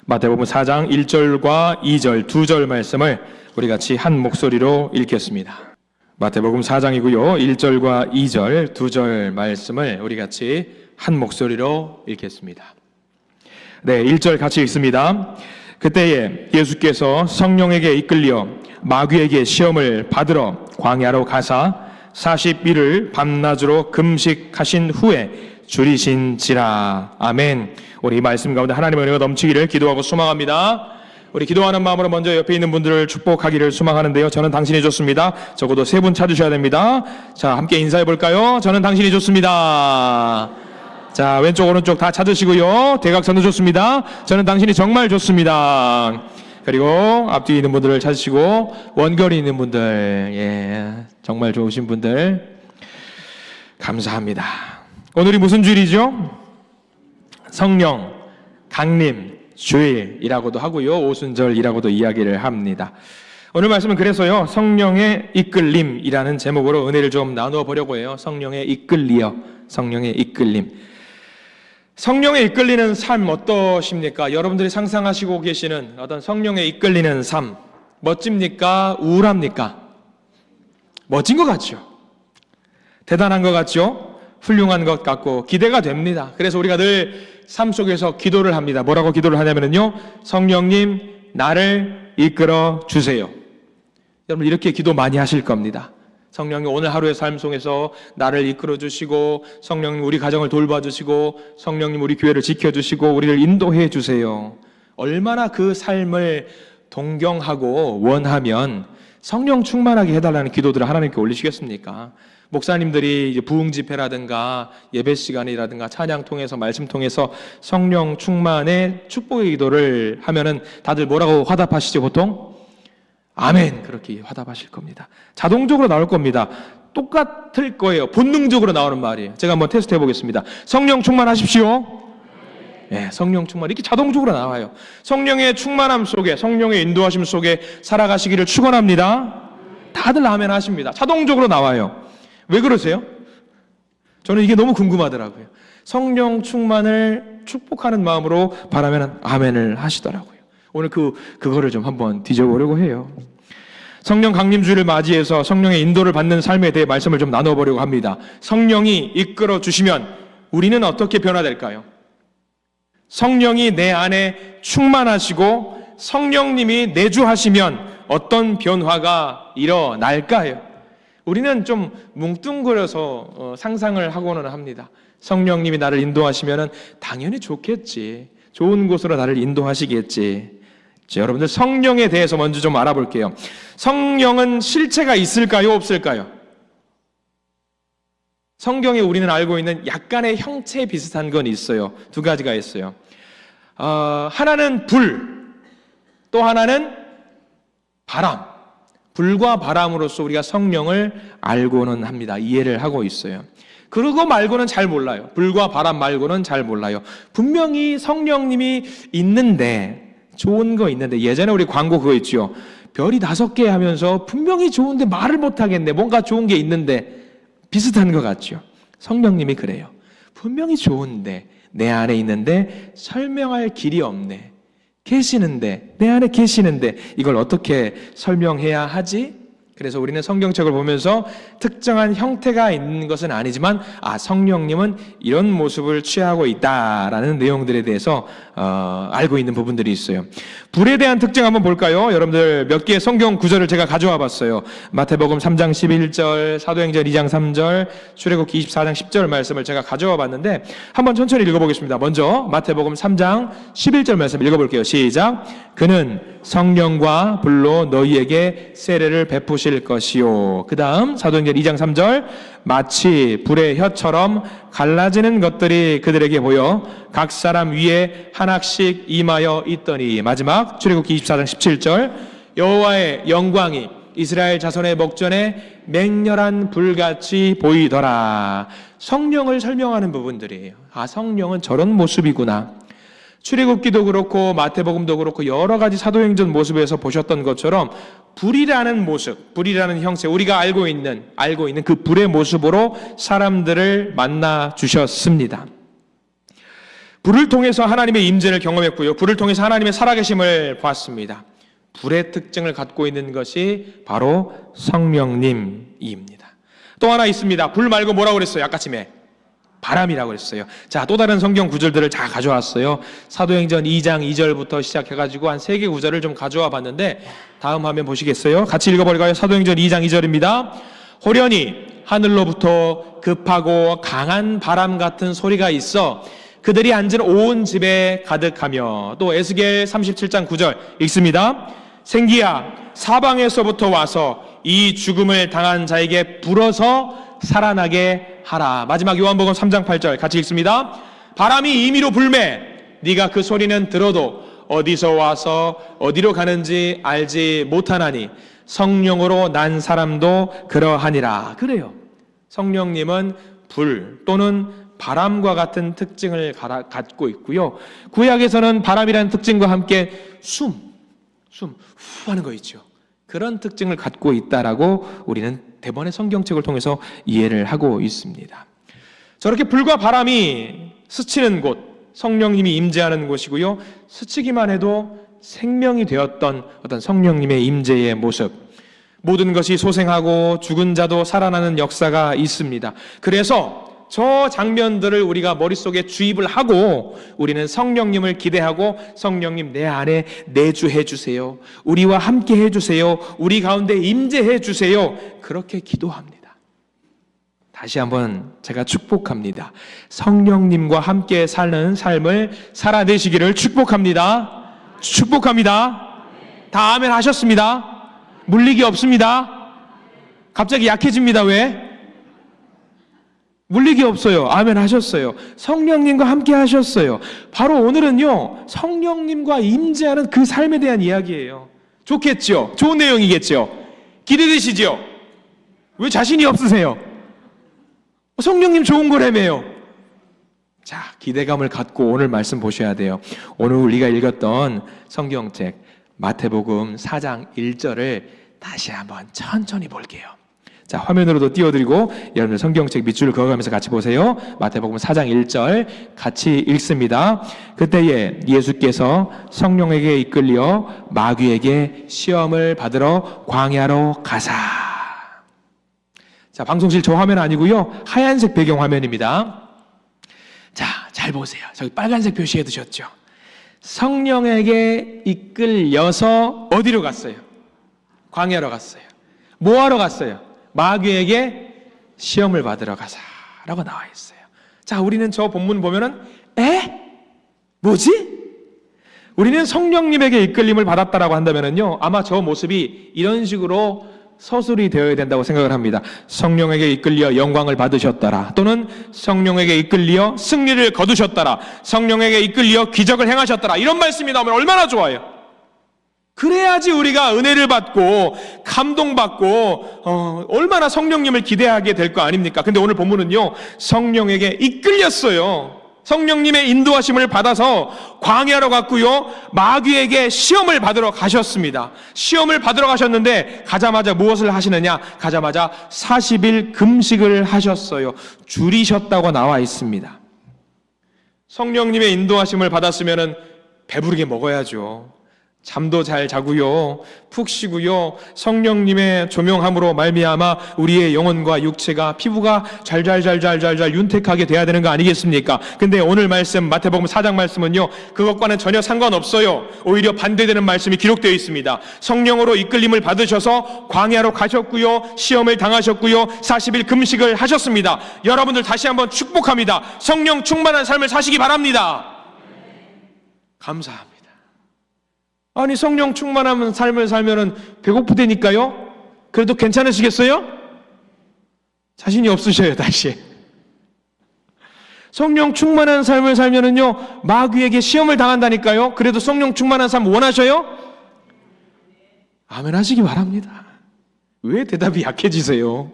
마태복음 4장 1절과 2절 두 절 말씀을 우리 같이 한 목소리로 읽겠습니다. 마태복음 4장이고요. 1절과 2절 두 절 말씀을 우리 같이 한 목소리로 읽겠습니다. 네, 1절 같이 읽습니다. 그때에 예수께서 성령에게 이끌려 마귀에게 시험을 받으러 광야로 가사 40일을 밤낮으로 금식하신 후에 줄이신지라. 아멘. 우리 이 말씀 가운데 하나님의 은혜가 넘치기를 기도하고 소망합니다. 우리 기도하는 마음으로 먼저 옆에 있는 분들을 축복하기를 소망하는데요. 저는 당신이 좋습니다. 적어도 3분 찾으셔야 됩니다. 자, 함께 인사해 볼까요? 저는 당신이 좋습니다. 자, 왼쪽 오른쪽 다 찾으시고요. 대각선도 좋습니다. 저는 당신이 정말 좋습니다. 그리고 앞뒤에 있는 분들을 찾으시고 원거리 있는 분들, 정말 좋으신 분들 감사합니다. 오늘이 무슨 주일이죠? 성령 강림 주일이라고도 하고요, 오순절이라고도 이야기를 합니다. 오늘 말씀은 그래서요, 성령의 이끌림이라는 제목으로 은혜를 좀 나누어 보려고 해요. 성령의 이끌리어, 성령의 이끌림. 성령의 이끌리는 삶 어떠십니까? 여러분들이 상상하시고 계시는 어떤 성령의 이끌리는 삶, 멋집니까? 우울합니까? 멋진 것 같죠? 대단한 것 같죠? 훌륭한 것 같고 기대가 됩니다. 그래서 우리가 늘 삶 속에서 기도를 합니다. 뭐라고 기도를 하냐면요, 성령님 나를 이끌어 주세요. 여러분 이렇게 기도 많이 하실 겁니다. 성령님 오늘 하루의 삶 속에서 나를 이끌어 주시고, 성령님 우리 가정을 돌봐주시고, 성령님 우리 교회를 지켜주시고, 우리를 인도해 주세요. 얼마나 그 삶을 동경하고 원하면 성령 충만하게 해달라는 기도들을 하나님께 올리시겠습니까? 목사님들이 이제 부흥 집회라든가 예배 시간이라든가 찬양 통해서 말씀 통해서 성령 충만의 축복의 기도를 하면은 다들 뭐라고 화답하시죠? 보통 아멘 그렇게 화답하실 겁니다. 자동적으로 나올 겁니다. 똑같을 거예요. 본능적으로 나오는 말이에요. 제가 한번 테스트 해보겠습니다. 성령 충만하십시오. 네, 성령 충만 이렇게 자동적으로 나와요. 성령의 충만함 속에, 성령의 인도하심 속에 살아가시기를 축원합니다. 다들 아멘 하십니다. 자동적으로 나와요. 왜 그러세요? 저는 이게 너무 궁금하더라고요. 성령 충만을 축복하는 마음으로 바라면 아멘을 하시더라고요. 오늘 그거를 좀 한번 뒤져보려고 해요. 성령 강림주일을 맞이해서 성령의 인도를 받는 삶에 대해 말씀을 좀 나눠보려고 합니다. 성령이 이끌어 주시면 우리는 어떻게 변화될까요? 성령이 내 안에 충만하시고 성령님이 내주하시면 어떤 변화가 일어날까요? 우리는 좀 뭉뚱그려서 상상을 하고는 합니다. 성령님이 나를 인도하시면 당연히 좋겠지. 좋은 곳으로 나를 인도하시겠지. 자, 여러분들 성령에 대해서 먼저 좀 알아볼게요. 성령은 실체가 있을까요? 없을까요? 성경에 우리는 알고 있는 약간의 형체 비슷한 건 있어요. 두 가지가 있어요. 하나는 불, 또 하나는 바람. 불과 바람으로서 우리가 성령을 알고는 합니다. 이해를 하고 있어요. 그러고 말고는 잘 몰라요. 불과 바람 말고는 잘 몰라요. 분명히 성령님이 있는데, 좋은 거 있는데, 예전에 우리 광고 그거 있죠. 별이 5개 하면서 분명히 좋은데 말을 못하겠네. 뭔가 좋은 게 있는데 비슷한 것 같죠. 성령님이 그래요. 분명히 좋은데 내 안에 있는데 설명할 길이 없네. 계시는데, 내 안에 계시는데 이걸 어떻게 설명해야 하지? 그래서 우리는 성경책을 보면서 특정한 형태가 있는 것은 아니지만 성령님은 이런 모습을 취하고 있다라는 내용들에 대해서 알고 있는 부분들이 있어요. 불에 대한 특징 한번 볼까요? 여러분들 몇 개의 성경 구절을 제가 가져와 봤어요. 마태복음 3장 11절, 사도행전 2장 3절, 출애굽기 24장 10절 말씀을 제가 가져와 봤는데 한번 천천히 읽어보겠습니다. 먼저 마태복음 3장 11절 말씀 읽어볼게요. 시작. 그는 성령과 불로 너희에게 세례를 베푸실 것이요. 그 다음 사도행전 2장 3절 마치 불의 혀처럼 갈라지는 것들이 그들에게 보여 각 사람 위에 하나씩 임하여 있더니. 마지막 출애굽기 24장 17절 여호와의 영광이 이스라엘 자손의 목전에 맹렬한 불같이 보이더라. 성령을 설명하는 부분들이에요. 성령은 저런 모습이구나. 출애굽기도 그렇고 마태복음도 그렇고 여러 가지 사도행전 모습에서 보셨던 것처럼 불이라는 모습, 불이라는 형체, 우리가 알고 있는 그 불의 모습으로 사람들을 만나 주셨습니다. 불을 통해서 하나님의 임재를 경험했고요. 불을 통해서 하나님의 살아계심을 보았습니다. 불의 특징을 갖고 있는 것이 바로 성령님입니다. 또 하나 있습니다. 불 말고 뭐라고 그랬어요? 아까쯤에 바람이라고 그랬어요. 자, 또 다른 성경 구절들을 다 가져왔어요. 사도행전 2장 2절부터 시작해가지고 한 3개 구절을 좀 가져와 봤는데 다음 화면 보시겠어요? 같이 읽어버릴까요? 사도행전 2장 2절입니다. 호련히 하늘로부터 급하고 강한 바람 같은 소리가 있어 그들이 앉은 온 집에 가득하며, 또 에스겔 37장 9절 읽습니다. 생기야 사방에서부터 와서 이 죽음을 당한 자에게 불어서 살아나게 하라. 마지막 요한복음 3장 8절 같이 읽습니다. 바람이 임의로 불매 네가 그 소리는 들어도 어디서 와서 어디로 가는지 알지 못하나니 성령으로 난 사람도 그러하니라. 그래요. 성령님은 불 또는 바람과 같은 특징을 갖고 있고요. 구약에서는 바람이라는 특징과 함께 후 하는 거 있죠. 그런 특징을 갖고 있다라고 우리는 대번의 성경책을 통해서 이해를 하고 있습니다. 저렇게 불과 바람이 스치는 곳, 성령님이 임재하는 곳이고요. 스치기만 해도 생명이 되었던 어떤 성령님의 임재의 모습, 모든 것이 소생하고 죽은 자도 살아나는 역사가 있습니다. 그래서 저 장면들을 우리가 머릿속에 주입을 하고 우리는 성령님을 기대하고 성령님 내 안에 내주해 주세요. 우리와 함께 해 주세요. 우리 가운데 임재해 주세요. 그렇게 기도합니다. 다시 한번 제가 축복합니다. 성령님과 함께 사는 삶을 살아내시기를 축복합니다. 축복합니다. 다 아멘 하셨습니다. 물리기 없습니다. 갑자기 약해집니다. 왜? 물리기 없어요. 아멘 하셨어요. 성령님과 함께 하셨어요. 바로 오늘은요, 성령님과 임재하는 그 삶에 대한 이야기예요. 좋겠죠? 좋은 내용이겠죠? 기대되시죠? 왜 자신이 없으세요? 성령님 좋은 거라며요. 자, 기대감을 갖고 오늘 말씀 보셔야 돼요. 오늘 우리가 읽었던 성경책 마태복음 4장 1절을 다시 한번 천천히 볼게요. 자, 화면으로도 띄워드리고 여러분들 성경책 밑줄을 그어가면서 같이 보세요. 마태복음 4장 1절 같이 읽습니다. 그때에 예수께서 성령에게 이끌려 마귀에게 시험을 받으러 광야로 가사. 자, 방송실 저 화면 아니고요, 하얀색 배경 화면입니다. 자, 잘 보세요. 저기 빨간색 표시해 두셨죠? 성령에게 이끌려서 어디로 갔어요? 광야로 갔어요. 뭐 하러 갔어요? 마귀에게 시험을 받으러 가사라고 나와 있어요. 자, 우리는 저 본문 보면은 뭐지? 우리는 성령님에게 이끌림을 받았다라고 한다면은요, 아마 저 모습이 이런 식으로 서술이 되어야 된다고 생각을 합니다. 성령에게 이끌려 영광을 받으셨더라, 또는 성령에게 이끌려 승리를 거두셨더라, 성령에게 이끌려 기적을 행하셨더라, 이런 말씀이 나오면 얼마나 좋아요. 그래야지 우리가 은혜를 받고 감동받고 얼마나 성령님을 기대하게 될 거 아닙니까? 근데 오늘 본문은요, 성령에게 이끌렸어요. 성령님의 인도하심을 받아서 광야로 갔고요, 마귀에게 시험을 받으러 가셨습니다. 시험을 받으러 가셨는데 가자마자 무엇을 하시느냐? 가자마자 40일 금식을 하셨어요. 줄이셨다고 나와 있습니다. 성령님의 인도하심을 받았으면 배부르게 먹어야죠. 잠도 잘 자고요, 푹 쉬고요, 성령님의 조명함으로 말미암아 우리의 영혼과 육체가, 피부가 잘 윤택하게 돼야 되는 거 아니겠습니까? 근데 오늘 말씀, 마태복음 4장 말씀은요, 그것과는 전혀 상관없어요. 오히려 반대되는 말씀이 기록되어 있습니다. 성령으로 이끌림을 받으셔서 광야로 가셨고요, 시험을 당하셨고요, 40일 금식을 하셨습니다. 여러분들 다시 한번 축복합니다. 성령 충만한 삶을 사시기 바랍니다. 감사합니다. 아니, 성령 충만한 삶을 살면은 배고프다니까요? 그래도 괜찮으시겠어요? 자신이 없으셔요, 다시. 성령 충만한 삶을 살면은요, 마귀에게 시험을 당한다니까요? 그래도 성령 충만한 삶 원하셔요? 아멘 하시기 바랍니다. 왜 대답이 약해지세요?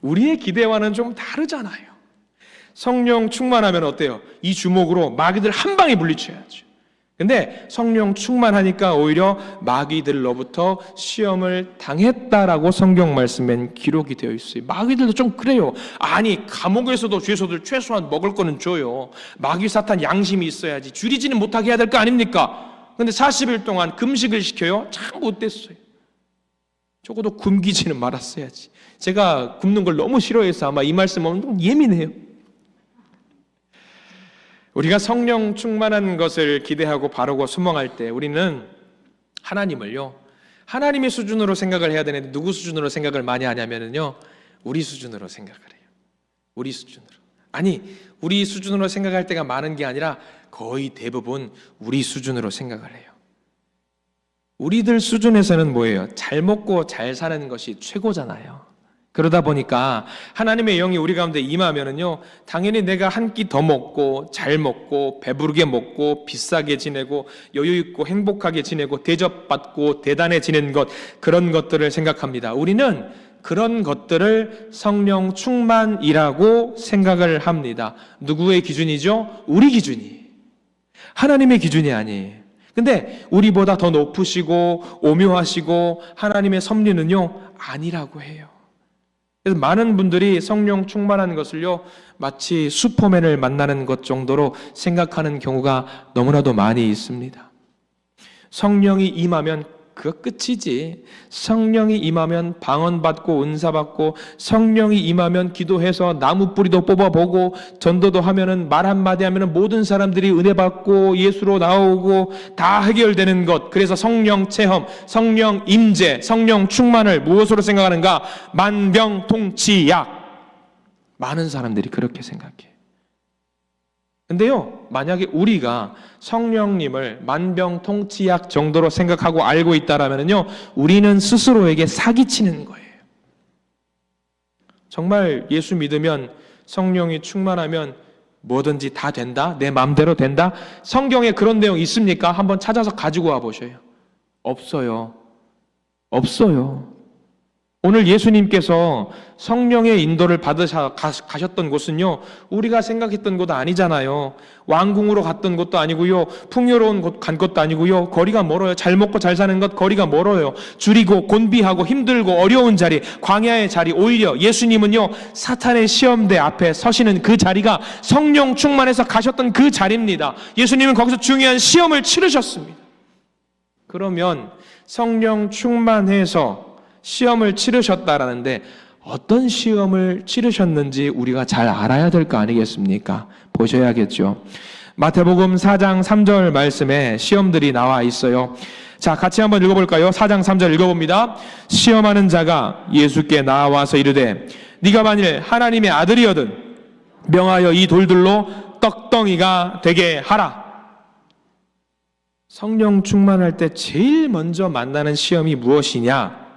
우리의 기대와는 좀 다르잖아요. 성령 충만하면 어때요? 이 주먹으로 마귀들 한 방에 물리쳐야죠. 근데 성령 충만하니까 오히려 마귀들로부터 시험을 당했다라고 성경 말씀엔 기록이 되어 있어요. 마귀들도 좀 그래요. 아니 감옥에서도 죄수들 최소한 먹을 거는 줘요. 마귀 사탄 양심이 있어야지. 줄이지는 못하게 해야 될 거 아닙니까? 근데 40일 동안 금식을 시켜요. 참 못됐어요. 적어도 굶기지는 말았어야지. 제가 굶는 걸 너무 싫어해서 아마 이 말씀 오면 좀 예민해요. 우리가 성령 충만한 것을 기대하고 바르고 소망할 때 우리는 하나님을요, 하나님의 수준으로 생각을 해야 되는데 누구 수준으로 생각을 많이 하냐면요, 우리 수준으로 생각을 해요. 우리 수준으로. 아니, 우리 수준으로 생각할 때가 많은 게 아니라 거의 대부분 우리 수준으로 생각을 해요. 우리들 수준에서는 뭐예요? 잘 먹고 잘 사는 것이 최고잖아요. 그러다 보니까 하나님의 영이 우리 가운데 임하면은요, 당연히 내가 한 끼 더 먹고 잘 먹고 배부르게 먹고 비싸게 지내고 여유 있고 행복하게 지내고 대접받고 대단해지는 것, 그런 것들을 생각합니다. 우리는 그런 것들을 성령 충만이라고 생각을 합니다. 누구의 기준이죠? 우리 기준이. 하나님의 기준이 아니에요. 근데 우리보다 더 높으시고 오묘하시고 하나님의 섭리는요, 아니라고 해요. 그래서 많은 분들이 성령 충만한 것을요, 마치 슈퍼맨을 만나는 것 정도로 생각하는 경우가 너무나도 많이 있습니다. 성령이 임하면 그거 끝이지. 성령이 임하면 방언받고 은사받고, 성령이 임하면 기도해서 나무 뿌리도 뽑아보고, 전도도 하면은 말 한마디 하면은 모든 사람들이 은혜받고 예수로 나오고 다 해결되는 것. 그래서 성령 체험, 성령 임재, 성령 충만을 무엇으로 생각하는가? 만병통치약. 많은 사람들이 그렇게 생각해요. 근데요, 만약에 우리가 성령님을 만병통치약 정도로 생각하고 알고 있다라면요, 우리는 스스로에게 사기치는 거예요. 정말 예수 믿으면, 성령이 충만하면 뭐든지 다 된다? 내 마음대로 된다? 성경에 그런 내용 있습니까? 한번 찾아서 가지고 와 보셔요. 없어요. 없어요. 오늘 예수님께서 성령의 인도를 받으셔 가셨던 곳은요, 우리가 생각했던 곳 아니잖아요. 왕궁으로 갔던 곳도 아니고요, 풍요로운 곳 간 것도 아니고요, 거리가 멀어요. 잘 먹고 잘 사는 것 거리가 멀어요. 줄이고 곤비하고 힘들고 어려운 자리, 광야의 자리. 오히려 예수님은요, 사탄의 시험대 앞에 서시는 그 자리가 성령 충만해서 가셨던 그 자리입니다. 예수님은 거기서 중요한 시험을 치르셨습니다. 그러면 성령 충만해서 시험을 치르셨다라는데 어떤 시험을 치르셨는지 우리가 잘 알아야 될 거 아니겠습니까? 보셔야겠죠. 마태복음 4장 3절 말씀에 시험들이 나와 있어요. 자, 같이 한번 읽어볼까요? 4장 3절 읽어봅니다. 시험하는 자가 예수께 나와서 이르되 네가 만일 하나님의 아들이거든 명하여 이 돌들로 떡덩이가 되게 하라. 성령 충만할 때 제일 먼저 만나는 시험이 무엇이냐?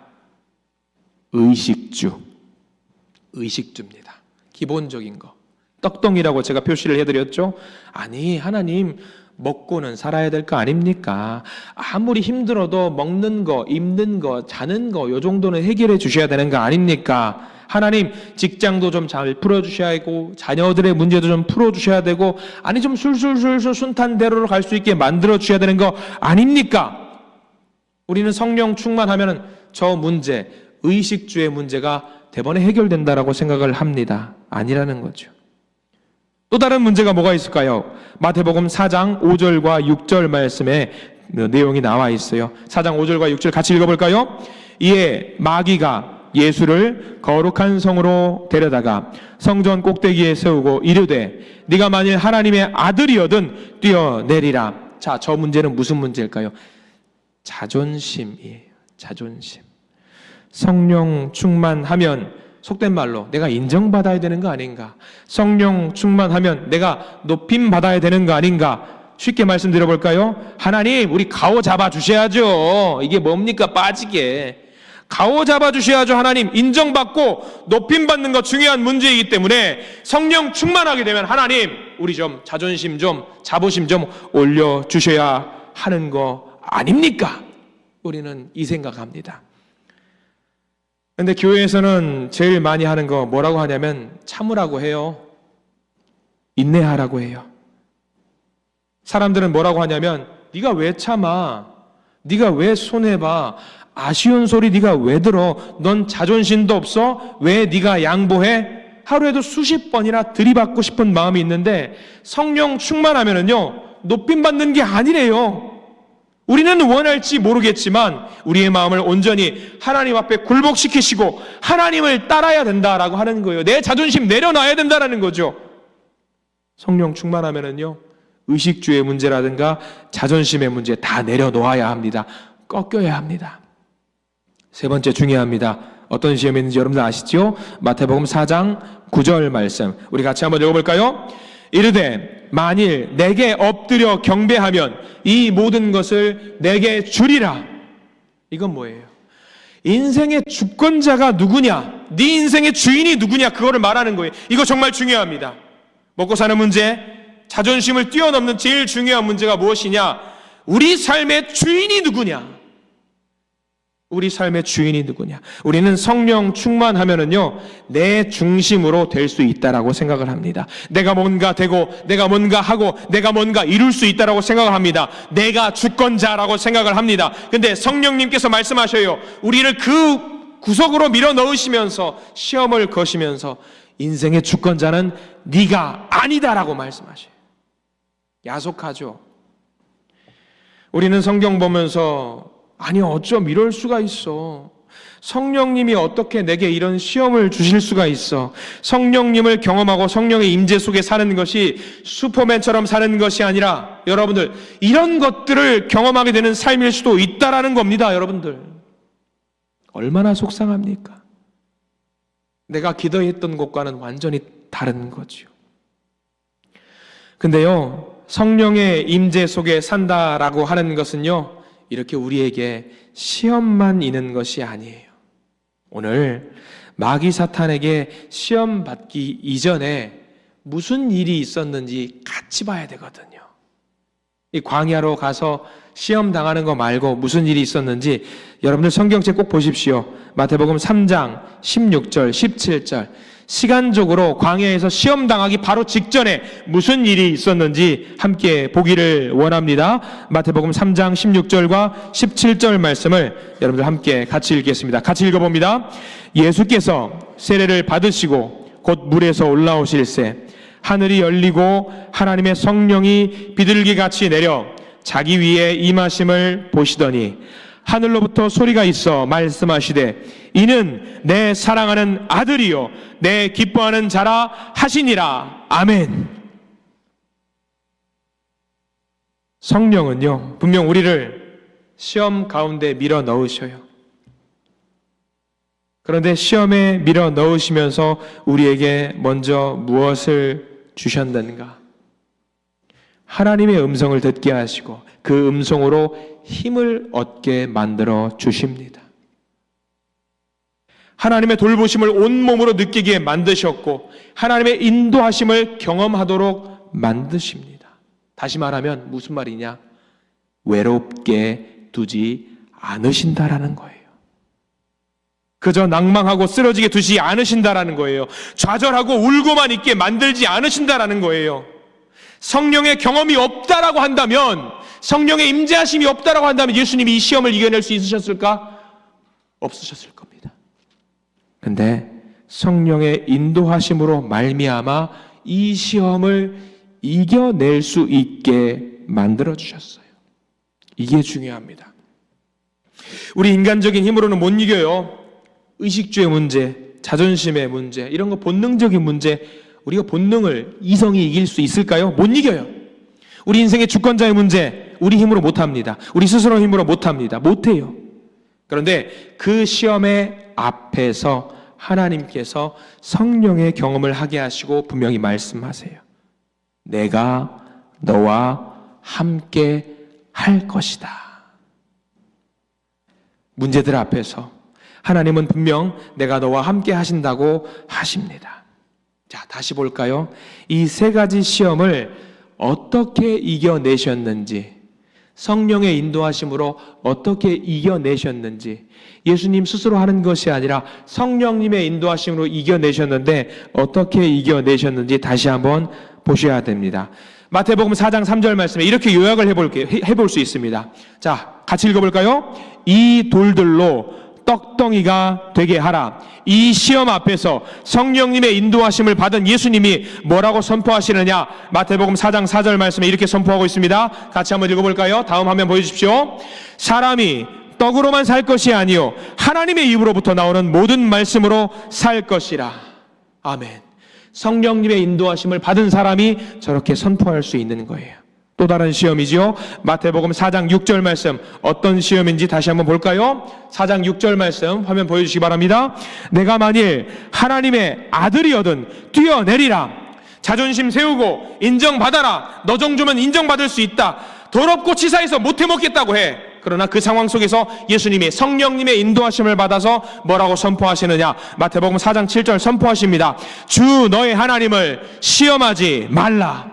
의식주입니다. 기본적인 거. 떡덩이라고 제가 표시를 해드렸죠. 아니, 하나님 먹고는 살아야 될 거 아닙니까? 아무리 힘들어도 먹는 거, 입는 거, 자는 거, 요 정도는 해결해 주셔야 되는 거 아닙니까? 하나님 직장도 좀 잘 풀어주셔야 하고 자녀들의 문제도 좀 풀어주셔야 되고, 아니 좀 술술술술 순탄대로로 갈 수 있게 만들어 주셔야 되는 거 아닙니까? 우리는 성령 충만하면 저 문제, 의식주의 문제가 대번에 해결된다라고 생각을 합니다. 아니라는 거죠. 또 다른 문제가 뭐가 있을까요? 마태복음 4장 5절과 6절 말씀에 내용이 나와 있어요. 4장 5절과 6절 같이 읽어볼까요? 이에 마귀가 예수를 거룩한 성으로 데려다가 성전 꼭대기에 세우고 이르되 네가 만일 하나님의 아들이거든 뛰어내리라. 자, 저 문제는 무슨 문제일까요? 자존심이에요. 자존심. 성령 충만하면 속된 말로 내가 인정받아야 되는 거 아닌가? 성령 충만하면 내가 높임 받아야 되는 거 아닌가? 쉽게 말씀드려볼까요? 하나님, 우리 가오 잡아주셔야죠. 이게 뭡니까? 빠지게. 가오 잡아주셔야죠. 하나님, 인정받고 높임 받는 거 중요한 문제이기 때문에 성령 충만하게 되면 하나님, 우리 좀 자존심 좀, 자부심 좀 올려주셔야 하는 거 아닙니까? 우리는 이 생각합니다. 근데 교회에서는 제일 많이 하는 거 뭐라고 하냐면 참으라고 해요. 인내하라고 해요. 사람들은 뭐라고 하냐면 네가 왜 참아? 네가 왜 손해봐? 아쉬운 소리 네가 왜 들어? 넌 자존심도 없어? 왜 네가 양보해? 하루에도 수십 번이나 들이받고 싶은 마음이 있는데 성령 충만하면은요, 높임받는 게 아니래요. 우리는 원할지 모르겠지만 우리의 마음을 온전히 하나님 앞에 굴복시키시고 하나님을 따라야 된다라고 하는 거예요. 내 자존심 내려놔야 된다라는 거죠. 성령 충만하면은요, 의식주의 문제라든가 자존심의 문제 다 내려놓아야 합니다. 꺾여야 합니다. 세 번째 중요합니다. 어떤 시험이 있는지 여러분들 아시죠? 마태복음 4장 9절 말씀 우리 같이 한번 읽어볼까요? 이르되 만일 내게 엎드려 경배하면 이 모든 것을 내게 주리라. 이건 뭐예요? 인생의 주권자가 누구냐? 네 인생의 주인이 누구냐? 그거를 말하는 거예요. 이거 정말 중요합니다. 먹고 사는 문제, 자존심을 뛰어넘는 제일 중요한 문제가 무엇이냐? 우리 삶의 주인이 누구냐? 우리 삶의 주인이 누구냐? 우리는 성령 충만하면은요, 내 중심으로 될 수 있다라고 생각을 합니다. 내가 뭔가 되고, 내가 뭔가 하고, 내가 뭔가 이룰 수 있다라고 생각을 합니다. 내가 주권자라고 생각을 합니다. 근데 성령님께서 말씀하셔요. 우리를 그 구석으로 밀어 넣으시면서 시험을 거시면서 인생의 주권자는 네가 아니다라고 말씀하셔요. 야속하죠. 우리는 성경 보면서 아니 어쩜 이럴 수가 있어. 성령님이 어떻게 내게 이런 시험을 주실 수가 있어. 성령님을 경험하고 성령의 임재 속에 사는 것이 슈퍼맨처럼 사는 것이 아니라 여러분들 이런 것들을 경험하게 되는 삶일 수도 있다라는 겁니다. 여러분들 얼마나 속상합니까? 내가 기도했던 것과는 완전히 다른 거죠. 근데요, 성령의 임재 속에 산다라고 하는 것은요, 이렇게 우리에게 시험만 있는 것이 아니에요. 오늘 마귀 사탄에게 시험 받기 이전에 무슨 일이 있었는지 같이 봐야 되거든요. 이 광야로 가서 시험 당하는 거 말고 무슨 일이 있었는지 여러분들 성경책 꼭 보십시오. 마태복음 3장 16절 17절 시간적으로 광야에서 시험 당하기 바로 직전에 무슨 일이 있었는지 함께 보기를 원합니다. 마태복음 3장 16절과 17절 말씀을 여러분들 함께 같이 읽겠습니다. 같이 읽어봅니다. 예수께서 세례를 받으시고 곧 물에서 올라오실새 하늘이 열리고 하나님의 성령이 비둘기같이 내려 자기 위에 임하심을 보시더니 하늘로부터 소리가 있어 말씀하시되 이는 내 사랑하는 아들이요 내 기뻐하는 자라 하시니라. 아멘. 성령은요, 분명 우리를 시험 가운데 밀어 넣으셔요. 그런데 시험에 밀어 넣으시면서 우리에게 먼저 무엇을 주셨는가? 하나님의 음성을 듣게 하시고 그 음성으로 힘을 얻게 만들어 주십니다. 하나님의 돌보심을 온몸으로 느끼게 만드셨고 하나님의 인도하심을 경험하도록 만드십니다. 다시 말하면 무슨 말이냐? 외롭게 두지 않으신다라는 거예요. 그저 낭망하고 쓰러지게 두지 않으신다라는 거예요. 좌절하고 울고만 있게 만들지 않으신다라는 거예요. 성령의 경험이 없다라고 한다면, 성령의 임재하심이 없다라고 한다면 예수님이 이 시험을 이겨낼 수 있으셨을까? 없으셨을 겁니다. 근데 성령의 인도하심으로 말미암아 이 시험을 이겨낼 수 있게 만들어 주셨어요. 이게 중요합니다. 우리 인간적인 힘으로는 못 이겨요. 의식주의 문제, 자존심의 문제, 이런 거 본능적인 문제, 우리가 본능을 이성이 이길 수 있을까요? 못 이겨요. 우리 인생의 주권자의 문제, 우리 힘으로 못합니다. 우리 스스로 힘으로 못합니다. 못해요. 그런데 그 시험의 앞에서 하나님께서 성령의 경험을 하게 하시고 분명히 말씀하세요. 내가 너와 함께 할 것이다. 문제들 앞에서 하나님은 분명 내가 너와 함께 하신다고 하십니다. 자, 다시 볼까요? 이 세 가지 시험을 어떻게 이겨내셨는지, 성령의 인도하심으로 어떻게 이겨내셨는지, 예수님 스스로 하는 것이 아니라 성령님의 인도하심으로 이겨내셨는데 어떻게 이겨내셨는지 다시 한번 보셔야 됩니다. 마태복음 4장 3절 말씀에 이렇게 요약을 해볼 수 있습니다. 자, 같이 읽어볼까요? 이 돌들로 떡덩이가 되게 하라. 이 시험 앞에서 성령님의 인도하심을 받은 예수님이 뭐라고 선포하시느냐? 마태복음 4장 4절 말씀에 이렇게 선포하고 있습니다. 같이 한번 읽어볼까요? 다음 화면 보여주십시오. 사람이 떡으로만 살 것이 아니요 하나님의 입으로부터 나오는 모든 말씀으로 살 것이라. 아멘. 성령님의 인도하심을 받은 사람이 저렇게 선포할 수 있는 거예요. 또 다른 시험이지요. 마태복음 4장 6절 말씀, 어떤 시험인지 다시 한번 볼까요? 4장 6절 말씀 화면 보여주시기 바랍니다. 내가 만일 하나님의 아들이거든 뛰어내리라. 자존심 세우고 인정받아라. 너 정도면 인정받을 수 있다. 더럽고 치사해서 못해 먹겠다고 해. 그러나 그 상황 속에서 예수님이 성령님의 인도하심을 받아서 뭐라고 선포하시느냐? 마태복음 4장 7절 선포하십니다. 주 너의 하나님을 시험하지 말라.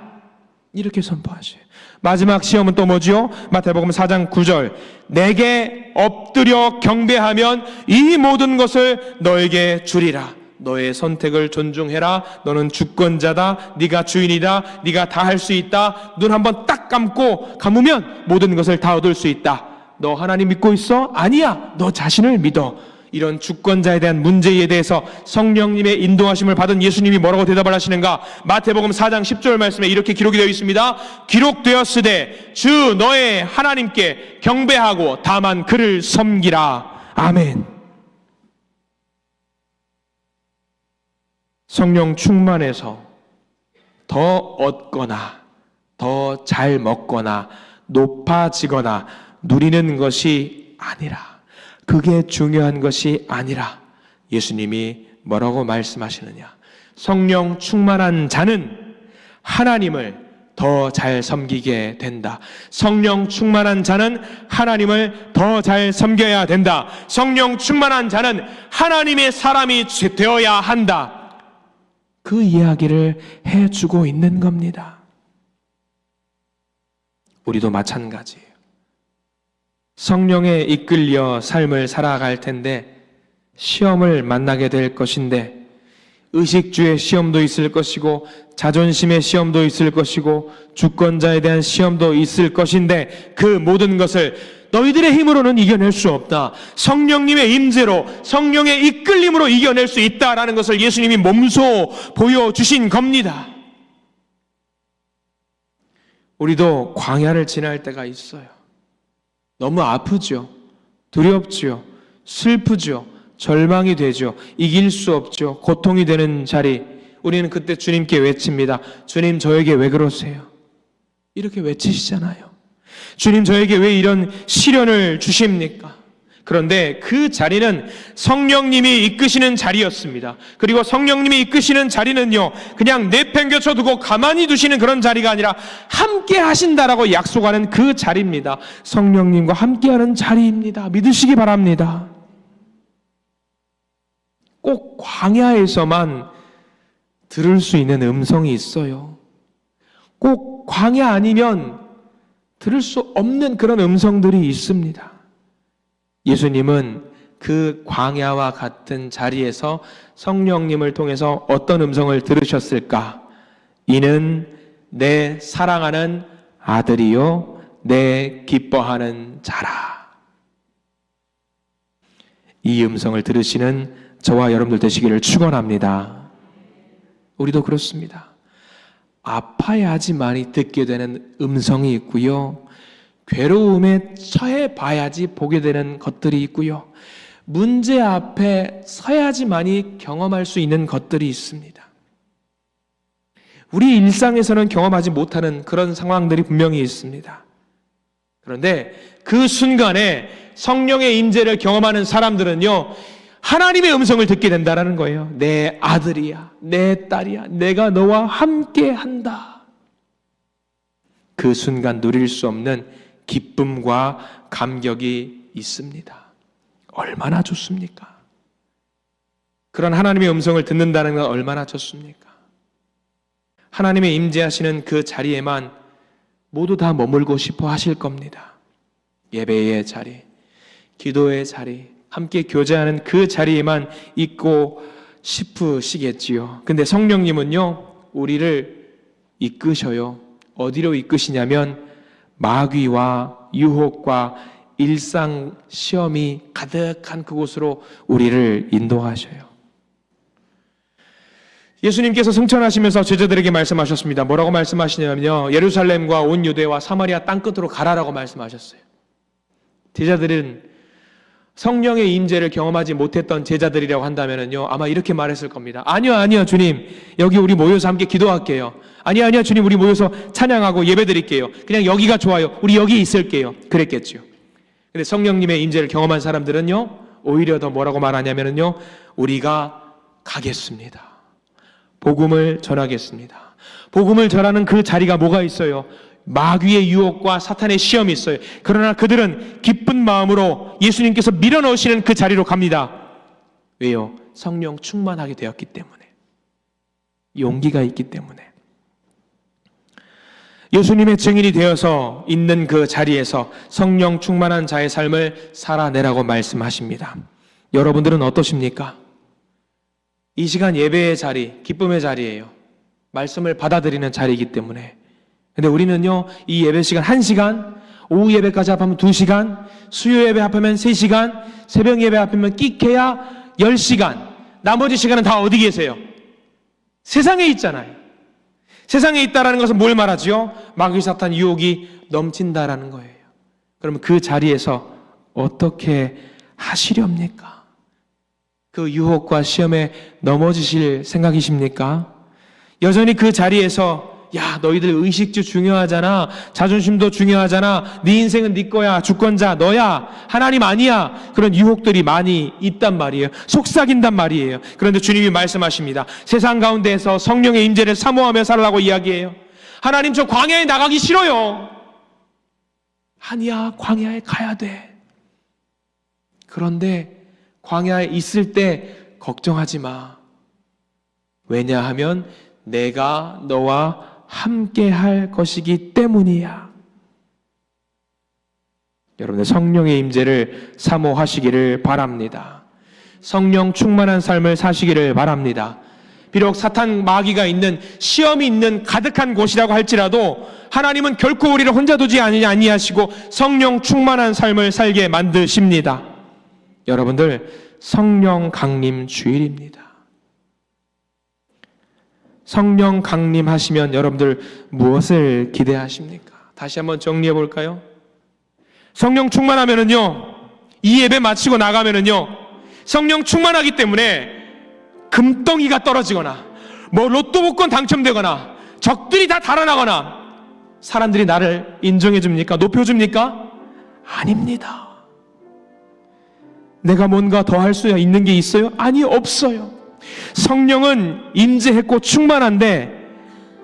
이렇게 선포하셔요. 마지막 시험은 또 뭐지요? 마태복음 4장 9절. 내게 엎드려 경배하면 이 모든 것을 너에게 주리라. 너의 선택을 존중해라. 너는 주권자다. 네가 주인이다. 네가 다 할 수 있다. 눈 한번 딱 감으면 모든 것을 다 얻을 수 있다. 너 하나님 믿고 있어? 아니야. 너 자신을 믿어. 이런 주권자에 대한 문제에 대해서 성령님의 인도하심을 받은 예수님이 뭐라고 대답을 하시는가? 마태복음 4장 10절 말씀에 이렇게 기록이 되어 있습니다. 기록되었으되 주 너의 하나님께 경배하고 다만 그를 섬기라. 아멘. 성령 충만해서 더 얻거나 더 잘 먹거나 높아지거나 누리는 것이 아니라, 그게 중요한 것이 아니라 예수님이 뭐라고 말씀하시느냐? 성령 충만한 자는 하나님을 더 잘 섬기게 된다. 성령 충만한 자는 하나님을 더 잘 섬겨야 된다. 성령 충만한 자는 하나님의 사람이 되어야 한다. 그 이야기를 해주고 있는 겁니다. 우리도 마찬가지예요. 성령에 이끌려 삶을 살아갈 텐데 시험을 만나게 될 것인데, 의식주의 시험도 있을 것이고 자존심의 시험도 있을 것이고 주권자에 대한 시험도 있을 것인데, 그 모든 것을 너희들의 힘으로는 이겨낼 수 없다. 성령님의 임재로, 성령의 이끌림으로 이겨낼 수 있다라는 것을 예수님이 몸소 보여주신 겁니다. 우리도 광야를 지날 때가 있어요. 너무 아프죠. 두렵죠. 슬프죠. 절망이 되죠. 이길 수 없죠. 고통이 되는 자리, 우리는 그때 주님께 외칩니다. 주님, 저에게 왜 그러세요? 이렇게 외치시잖아요. 주님, 저에게 왜 이런 시련을 주십니까? 그런데 그 자리는 성령님이 이끄시는 자리였습니다. 그리고 성령님이 이끄시는 자리는요, 그냥 내팽겨쳐 두고 가만히 두시는 그런 자리가 아니라 함께 하신다라고 약속하는 그 자리입니다. 성령님과 함께하는 자리입니다. 믿으시기 바랍니다. 꼭 광야에서만 들을 수 있는 음성이 있어요. 꼭 광야 아니면 들을 수 없는 그런 음성들이 있습니다. 예수님은 그 광야와 같은 자리에서 성령님을 통해서 어떤 음성을 들으셨을까? 이는 내 사랑하는 아들이요 내 기뻐하는 자라. 이 음성을 들으시는 저와 여러분들 되시기를 축원합니다. 우리도 그렇습니다. 아파야지만이 듣게 되는 음성이 있고요, 괴로움에 처해 봐야지 보게 되는 것들이 있고요, 문제 앞에 서야지만이 경험할 수 있는 것들이 있습니다. 우리 일상에서는 경험하지 못하는 그런 상황들이 분명히 있습니다. 그런데 그 순간에 성령의 임재를 경험하는 사람들은요, 하나님의 음성을 듣게 된다는 거예요. 내 아들이야, 내 딸이야, 내가 너와 함께 한다. 그 순간 누릴 수 없는 기쁨과 감격이 있습니다. 얼마나 좋습니까? 그런 하나님의 음성을 듣는다는 건 얼마나 좋습니까? 하나님의 임재하시는 그 자리에만 모두 다 머물고 싶어 하실 겁니다. 예배의 자리, 기도의 자리, 함께 교제하는 그 자리에만 있고 싶으시겠지요. 근데 성령님은요, 우리를 이끄셔요. 어디로 이끄시냐면 마귀와 유혹과 일상 시험이 가득한 그곳으로 우리를 인도하셔요. 예수님께서 승천하시면서 제자들에게 말씀하셨습니다. 뭐라고 말씀하시냐면요, 예루살렘과 온 유대와 사마리아 땅끝으로 가라라고 말씀하셨어요. 제자들은 성령의 임재를 경험하지 못했던 제자들이라고 한다면요, 아마 이렇게 말했을 겁니다. 아니요 주님, 여기 우리 모여서 함께 기도할게요. 아니요 주님, 우리 모여서 찬양하고 예배드릴게요. 그냥 여기가 좋아요. 우리 여기 있을게요. 그랬겠죠. 근데 성령님의 임재를 경험한 사람들은요, 오히려 더 뭐라고 말하냐면요, 우리가 가겠습니다. 복음을 전하겠습니다. 복음을 전하는 그 자리가 뭐가 있어요? 마귀의 유혹과 사탄의 시험이 있어요. 그러나 그들은 기쁜 마음으로 예수님께서 밀어넣으시는 그 자리로 갑니다. 왜요? 성령 충만하게 되었기 때문에, 용기가 있기 때문에. 예수님의 증인이 되어서 있는 그 자리에서 성령 충만한 자의 삶을 살아내라고 말씀하십니다. 여러분들은 어떠십니까? 이 시간 예배의 자리, 기쁨의 자리예요. 말씀을 받아들이는 자리이기 때문에. 근데 우리는요, 이 예배 시간 1시간, 오후 예배까지 합하면 2시간, 수요 예배 합하면 3시간, 새벽 예배 합하면 끼케야 10시간, 나머지 시간은 다 어디 계세요? 세상에 있잖아요. 세상에 있다라는 것은 뭘 말하죠? 마귀 사탄 유혹이 넘친다라는 거예요. 그러면 그 자리에서 어떻게 하시렵니까? 그 유혹과 시험에 넘어지실 생각이십니까? 여전히 그 자리에서 야, 너희들 의식주 중요하잖아, 자존심도 중요하잖아, 네 인생은 네 거야, 주권자 너야, 하나님 아니야, 그런 유혹들이 많이 있단 말이에요. 속삭인단 말이에요. 그런데 주님이 말씀하십니다. 세상 가운데에서 성령의 임재를 사모하며 살라고 이야기해요. 하나님, 저 광야에 나가기 싫어요. 아니야, 광야에 가야 돼. 그런데 광야에 있을 때 걱정하지 마. 왜냐하면 내가 너와 함께 할 것이기 때문이야. 여러분들 성령의 임재를 사모하시기를 바랍니다. 성령 충만한 삶을 사시기를 바랍니다. 비록 사탄 마귀가 있는, 시험이 있는 가득한 곳이라고 할지라도 하나님은 결코 우리를 혼자 두지 아니하시고 성령 충만한 삶을 살게 만드십니다. 여러분들, 성령 강림 주일입니다. 성령 강림하시면 여러분들 무엇을 기대하십니까? 다시 한번 정리해 볼까요? 성령 충만하면은요, 이 예배 마치고 나가면은요, 성령 충만하기 때문에 금덩이가 떨어지거나 뭐 로또 복권 당첨되거나 적들이 다 달아나거나 사람들이 나를 인정해 줍니까? 높여 줍니까? 아닙니다. 내가 뭔가 더 할 수 있는 게 있어요? 아니, 없어요. 성령은 임재했고 충만한데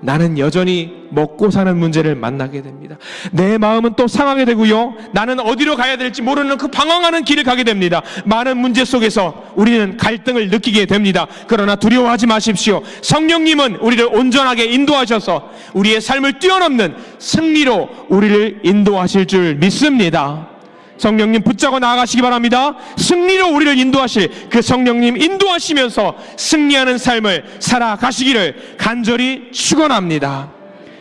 나는 여전히 먹고 사는 문제를 만나게 됩니다. 내 마음은 또 상하게 되고요, 나는 어디로 가야 될지 모르는 그 방황하는 길을 가게 됩니다. 많은 문제 속에서 우리는 갈등을 느끼게 됩니다. 그러나 두려워하지 마십시오. 성령님은 우리를 온전하게 인도하셔서 우리의 삶을 뛰어넘는 승리로 우리를 인도하실 줄 믿습니다. 성령님 붙잡고 나아가시기 바랍니다. 승리로 우리를 인도하실 그 성령님 인도하시면서 승리하는 삶을 살아가시기를 간절히 축원합니다.